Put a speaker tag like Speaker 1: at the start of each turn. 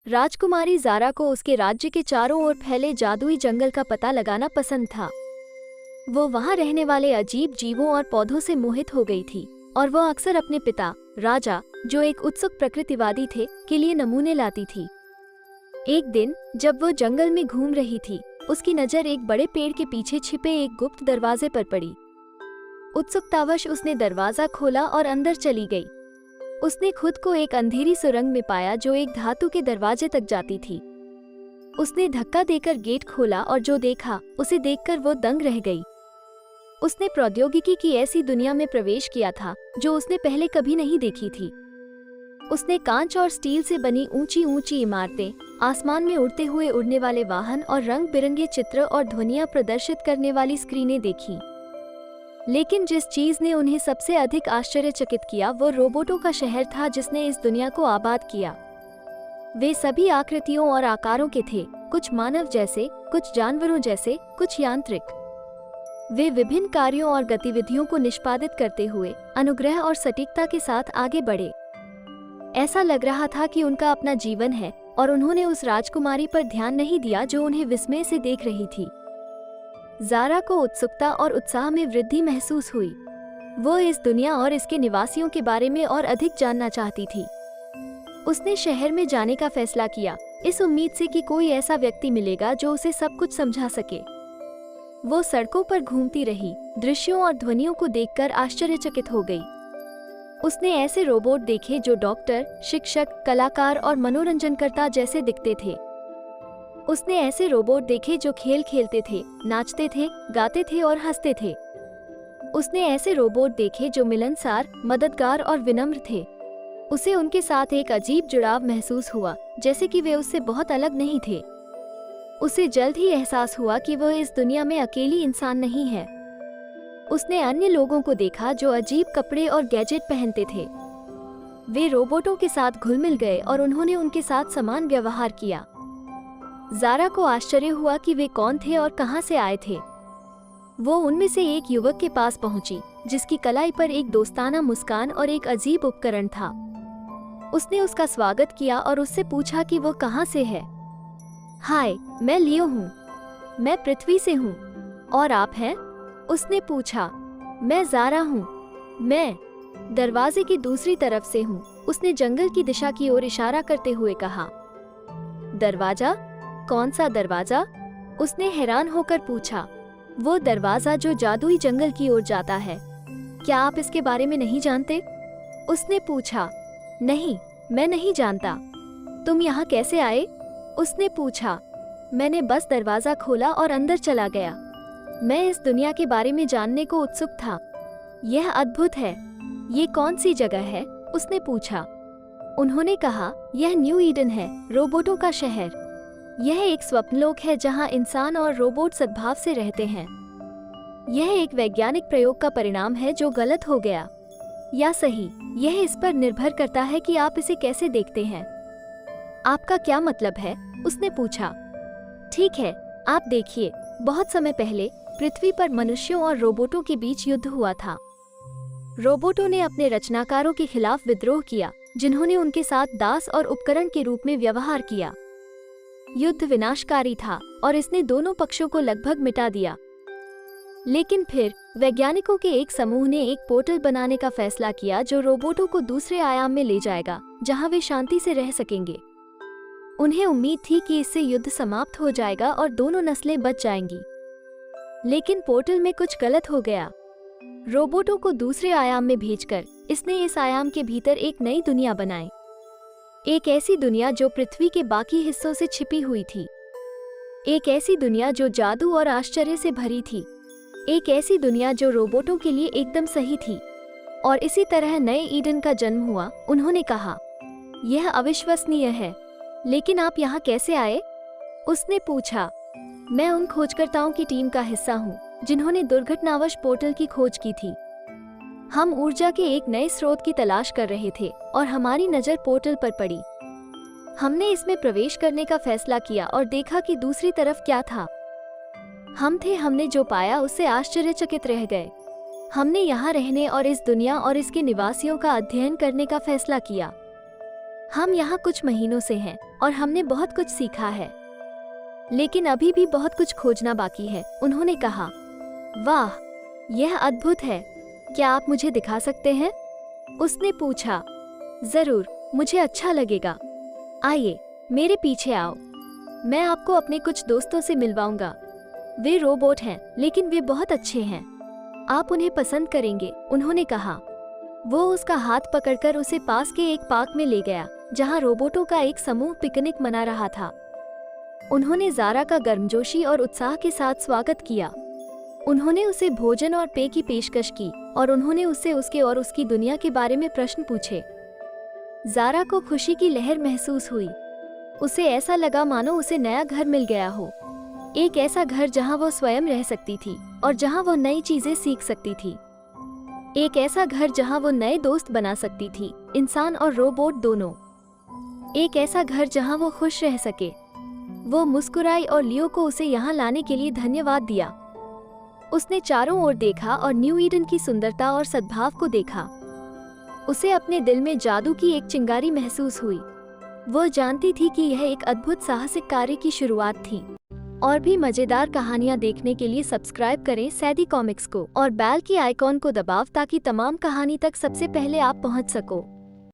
Speaker 1: राजकुमारी ज़ारा को उसके राज्य के चारों ओर फैले जादुई जंगल का पता लगाना पसंद था। वो वहाँ रहने वाले अजीब जीवों और पौधों से मोहित हो गई थी और वो अक्सर अपने पिता, राजा, जो एक उत्सुक प्रकृतिवादी थे, के लिए नमूने लाती थी। एक दिन जब वो जंगल में घूम रही थी, उसकी नज़र एक बड़े पेड़ के पीछे छिपे एक गुप्त दरवाजे पर पड़ी। उत्सुकतावश उसने दरवाजा खोला और अंदर चली गई। उसने खुद को एक अंधेरी सुरंग में पाया जो एक धातु के दरवाजे तक जाती थी। उसने धक्का देकर गेट खोला और जो देखा उसे देखकर वो दंग रह गई। उसने प्रौद्योगिकी की ऐसी दुनिया में प्रवेश किया था जो उसने पहले कभी नहीं देखी थी। उसने कांच और स्टील से बनी ऊंची ऊंची इमारतें, आसमान में उड़ते हुए उड़ने वाले वाहन और रंग बिरंगे चित्र और ध्वनियां प्रदर्शित करने वाली स्क्रीनें देखीं। लेकिन जिस चीज ने उन्हें सबसे अधिक आश्चर्यचकित किया वो रोबोटों का शहर था जिसने इस दुनिया को आबाद किया। वे सभी आकृतियों और आकारों के थे, कुछ मानव जैसे, कुछ जानवरों जैसे, कुछ यांत्रिक। वे विभिन्न कार्यों और गतिविधियों को निष्पादित करते हुए अनुग्रह और सटीकता के साथ आगे बढ़े। ऐसा लग रहा था कि उनका अपना जीवन है और उन्होंने उस राजकुमारी पर ध्यान नहीं दिया जो उन्हें विस्मय से देख रही थी। ज़ारा को उत्सुकता और उत्साह में वृद्धि महसूस हुई। वो इस दुनिया और इसके निवासियों के बारे में और अधिक जानना चाहती थी। उसने शहर में जाने का फैसला किया, इस उम्मीद से कि कोई ऐसा व्यक्ति मिलेगा जो उसे सब कुछ समझा सके। वो सड़कों पर घूमती रही, दृश्यों और ध्वनियों को देखकर आश्चर्यचकित हो गई। उसने ऐसे रोबोट देखे जो डॉक्टर, शिक्षक, कलाकार और मनोरंजनकर्ता जैसे दिखते थे। उसने ऐसे रोबोट देखे जो खेल खेलते थे, नाचते थे, गाते थे और हंसते थे। उसने ऐसे रोबोट देखे जो मिलनसार, मददगार और विनम्र थे। उसे उनके साथ एक अजीब जुड़ाव महसूस हुआ, जैसे कि वे उससे बहुत अलग नहीं थे। उसे जल्द ही एहसास हुआ कि वह इस दुनिया में अकेली इंसान नहीं है। उसने अन्य लोगों को देखा जो अजीब कपड़े और गैजेट पहनते थे। वे रोबोटों के साथ घुल मिल गए और उन्होंने उनके साथ समान व्यवहार किया। ज़ारा को आश्चर्य हुआ कि वे कौन थे और कहां से आए थे। वो उनमें से एक युवक के पास पहुंची, जिसकी कलाई पर एक दोस्ताना मुस्कान और एक अजीब उपकरण था। उसने उसका स्वागत किया और उससे पूछा कि वो कहां से है। हाय, मैं लियो हूँ। मैं पृथ्वी से हूँ। और आप हैं? उसने पूछा। मैं ज़ारा हूँ। मैं दरवाजे की दूसरी तरफ से हूँ, उसने जंगल की दिशा की ओर इशारा करते हुए कहा। दरवाजा? कौन सा दरवाजा? उसने हैरान होकर पूछा। वो दरवाजा जो जादुई जंगल की ओर जाता है। क्या आप इसके बारे में नहीं जानते? उसने पूछा। नहीं, मैं नहीं जानता। तुम यहाँ कैसे आए? उसने पूछा। मैंने बस दरवाजा खोला और अंदर चला गया। मैं इस दुनिया के बारे में जानने को उत्सुक था। यह अद्भुत है। ये कौन सी जगह है? उसने पूछा। उन्होंने कहा, यह न्यू ईडन है, रोबोटों का शहर। यह एक स्वप्नलोक है जहां इंसान और रोबोट सद्भाव से रहते हैं। यह एक वैज्ञानिक प्रयोग का परिणाम है जो गलत हो गया या सही, यह इस पर निर्भर करता है कि आप इसे कैसे देखते हैं। आपका क्या मतलब है? उसने पूछा। ठीक है, आप देखिए, बहुत समय पहले पृथ्वी पर मनुष्यों और रोबोटों के बीच युद्ध हुआ था। रोबोटों ने अपने रचनाकारों के खिलाफ विद्रोह किया, जिन्होंने उनके साथ दास और उपकरण के रूप में व्यवहार किया। युद्ध विनाशकारी था और इसने दोनों पक्षों को लगभग मिटा दिया। लेकिन फिर वैज्ञानिकों के एक समूह ने एक पोर्टल बनाने का फैसला किया जो रोबोटों को दूसरे आयाम में ले जाएगा, जहां वे शांति से रह सकेंगे। उन्हें उम्मीद थी कि इससे युद्ध समाप्त हो जाएगा और दोनों नस्लें बच जाएंगी। लेकिन पोर्टल में कुछ गलत हो गया। रोबोटों को दूसरे आयाम में भेजकर इसने इस आयाम के भीतर एक नई दुनिया बनाई। एक ऐसी दुनिया जो पृथ्वी के बाकी हिस्सों से छिपी हुई थी। एक ऐसी दुनिया जो जादू और आश्चर्य से भरी थी। एक ऐसी दुनिया जो रोबोटों के लिए एकदम सही थी। और इसी तरह नए ईडन का जन्म हुआ। उन्होंने कहा, यह अविश्वसनीय है, लेकिन आप यहाँ कैसे आए? उसने पूछा। मैं उन खोजकर्ताओं की टीम का हिस्सा हूँ जिन्होंने दुर्घटनावश पोर्टल की खोज की थी। हम ऊर्जा के एक नए स्रोत की तलाश कर रहे थे और हमारी नज़र पोर्टल पर पड़ी। हमने इसमें प्रवेश करने का फैसला किया और देखा कि दूसरी तरफ क्या था। हमने जो पाया उससे आश्चर्यचकित रह गए। हमने यहाँ रहने और इस दुनिया और इसके निवासियों का अध्ययन करने का फैसला किया। हम यहाँ कुछ महीनों से हैं और हमने बहुत कुछ सीखा है, लेकिन अभी भी बहुत कुछ खोजना बाकी है। उन्होंने कहा, वाह, यह अद्भुत है। क्या आप मुझे दिखा सकते हैं? उसने पूछा। जरूर, मुझे अच्छा लगेगा। आइए, मेरे पीछे आओ। मैं आपको अपने कुछ दोस्तों से मिलवाऊंगा। वे रोबोट हैं, लेकिन वे बहुत अच्छे हैं। आप उन्हें पसंद करेंगे, उन्होंने कहा। वो उसका हाथ पकड़कर उसे पास के एक पार्क में ले गया, जहां रोबोटों का एक समूह पिकनिक मना रहा था। उन्होंने ज़ारा का गर्मजोशी और उत्साह के साथ स्वागत किया। उन्होंने उसे भोजन और पेय की पेशकश की और उन्होंने उससे उसके और उसकी दुनिया के बारे में प्रश्न पूछे। ज़ारा को खुशी की लहर महसूस हुई। उसे ऐसा लगा मानो उसे नया घर मिल गया हो, एक ऐसा घर जहां वो स्वयं रह सकती थी और जहां वो नई चीजें सीख सकती थी। एक ऐसा घर जहां वो नए दोस्त बना सकती थी, इंसान और रोबोट दोनों। एक ऐसा घर जहां वो खुश रह सके। वो मुस्कुराई और लियो को उसे यहाँ लाने के लिए धन्यवाद दिया। उसने चारों ओर देखा और न्यू ईडन की सुंदरता और सद्भाव को देखा। उसे अपने दिल में जादू की एक चिंगारी महसूस हुई। वो जानती थी कि यह एक अद्भुत साहसिक कार्य की शुरुआत थी। और भी मजेदार कहानियाँ देखने के लिए सब्सक्राइब करें सैदी कॉमिक्स को और बेल की आइकॉन को दबाव ताकि तमाम कहानी तक सबसे पहले आप पहुंच सको।